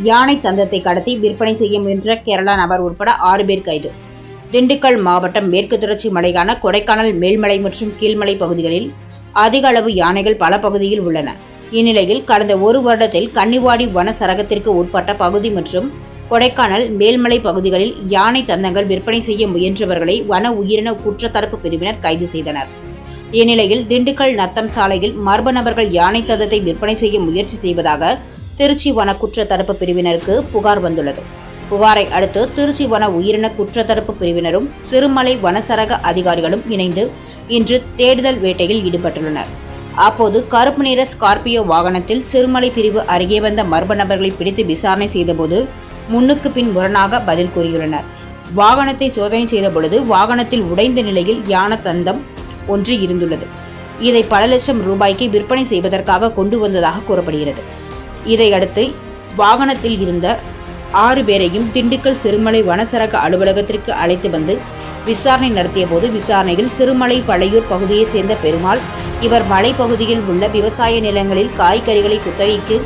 யானை தந்தத்தை கடத்தி விற்பனை செய்ய முயன்ற கேரளா நபர் உட்பட 6 பேர் கைது. திண்டுக்கல் மாவட்டம் மேற்கு தொடர்ச்சி மலையான கொடைக்கானல் மேல்மலை மற்றும் கீழ்மலை பகுதிகளில் அதிக அளவு யானைகள் பல பகுதியில் உள்ளன. இந்நிலையில் கடந்த ஒரு வருடத்தில் கன்னிவாடி வன சரகத்திற்கு உட்பட்ட பகுதி மற்றும் கொடைக்கானல் மேல்மலை பகுதிகளில் யானை தந்தங்கள் விற்பனை செய்ய முயன்றவர்களை வன உயிரின குற்றத்தடுப்பு பிரிவினர் கைது செய்தனர். இந்நிலையில் திண்டுக்கல் நத்தம் சாலையில் மர்ம நபர்கள் யானை தந்தத்தை விற்பனை செய்ய முயற்சி செய்வதாக திருச்சி வன குற்றத்தடுப்பு பிரிவினருக்கு புகார் வந்துள்ளது. புகாரை அடுத்து திருச்சி வன உயிரின குற்றத்தடுப்பு பிரிவினரும் சிறுமலை வனசரக அதிகாரிகளும் இணைந்து இன்று தேடுதல் வேட்டையில் ஈடுபட்டுள்ளனர். அப்போது கருப்பு நிற ஸ்கார்பியோ வாகனத்தில் சிறுமலை பிரிவு அருகே வந்த மர்ம நபர்களை பிடித்து விசாரணை செய்தபோது முன்னுக்கு பின் முரணாக பதில் கூறியுள்ளனர். வாகனத்தை சோதனை செய்த பொழுது வாகனத்தில் உடைந்த நிலையில் யானை தந்தம் ஒன்று இருந்துள்ளது. இதை பல லட்சம் ரூபாய்க்கு விற்பனை செய்வதற்காக கொண்டு வந்ததாக கூறப்படுகிறது. இதையடுத்து வாகனத்தில் இருந்த 6 பேரையும் திண்டுக்கல் சிறுமலை வனசரக அலுவலகத்திற்கு அழைத்து வந்து விசாரணை நடத்திய போது விசாரணையில் சிறுமலை பழையூர் பகுதியைச் சேர்ந்த பெருமாள் இவர் மலைப்பகுதியில் உள்ள விவசாய நிலங்களில் காய்கறிகளை குத்தகைக்கு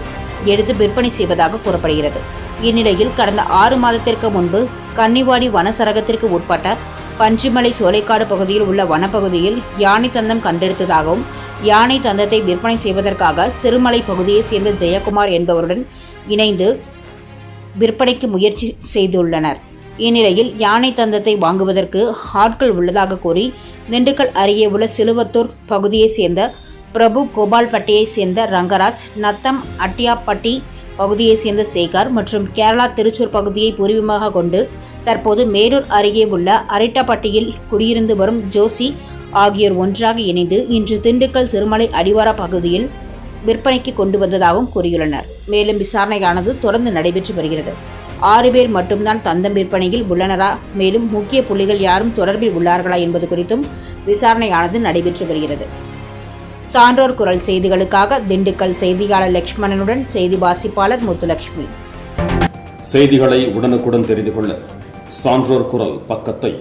எடுத்து விற்பனை செய்வதாக கூறப்படுகிறது. இந்நிலையில் கடந்த 6 மாதத்திற்கு முன்பு கன்னிவாடி வனசரகத்திற்கு உட்பட்ட பஞ்சுமலை சோலைக்காடு பகுதியில் உள்ள வனப்பகுதியில் யானை தந்தம் கண்டெடுத்ததாகவும் யானை தந்தத்தை விற்பனை செய்வதற்காக சிறுமலை பகுதியைச் சேர்ந்த ஜெயக்குமார் என்பவருடன் இணைந்து விற்பனைக்கு முயற்சி செய்துள்ளனர். இந்நிலையில் யானை தந்தத்தை வாங்குவதற்கு ஆட்கள் உள்ளதாக கூறி திண்டுக்கல் அருகே உள்ள சிலுவத்தூர் பகுதியைச் சேர்ந்த பிரபு, கோபால்பட்டியைச் சேர்ந்த ரங்கராஜ், நத்தம் அட்டியாப்பட்டி பகுதியைச் சேர்ந்த சேகர் மற்றும் கேரளா திருச்சூர் பகுதியை பூர்வீகமாக கொண்டு தற்போது மேரூர் அருகே உள்ள அரிட்டப்பட்டியில் குடியிருந்து வரும் ஜோசி ஆகியோர் ஒன்றாக இணைந்து இன்று திண்டுக்கல் சிறுமலை அடிவார பகுதியில் விற்பனைக்கு கொண்டு வந்ததாகவும் கூறியுள்ளனர். மேலும் விசாரணையானது தொடர்ந்து நடைபெற்று வருகிறது. 6 பேர் மட்டும்தான் தந்தம் விற்பனையில் உள்ளனரா, மேலும் முக்கிய புள்ளிகள் யாரும் தொடர்பில் உள்ளார்களா என்பது குறித்தும் விசாரணையானது நடைபெற்று வருகிறது. சான்றோர் குரல் செய்திகளுக்காக திண்டுக்கல் செய்தியாளர் லட்சுமணனுடன் செய்தி வாசிப்பாளர் முத்துலட்சுமி. செய்திகளை உடனுக்குடன் தெரிந்து கொள்ள சான்றோர் குரல் பக்கத்தை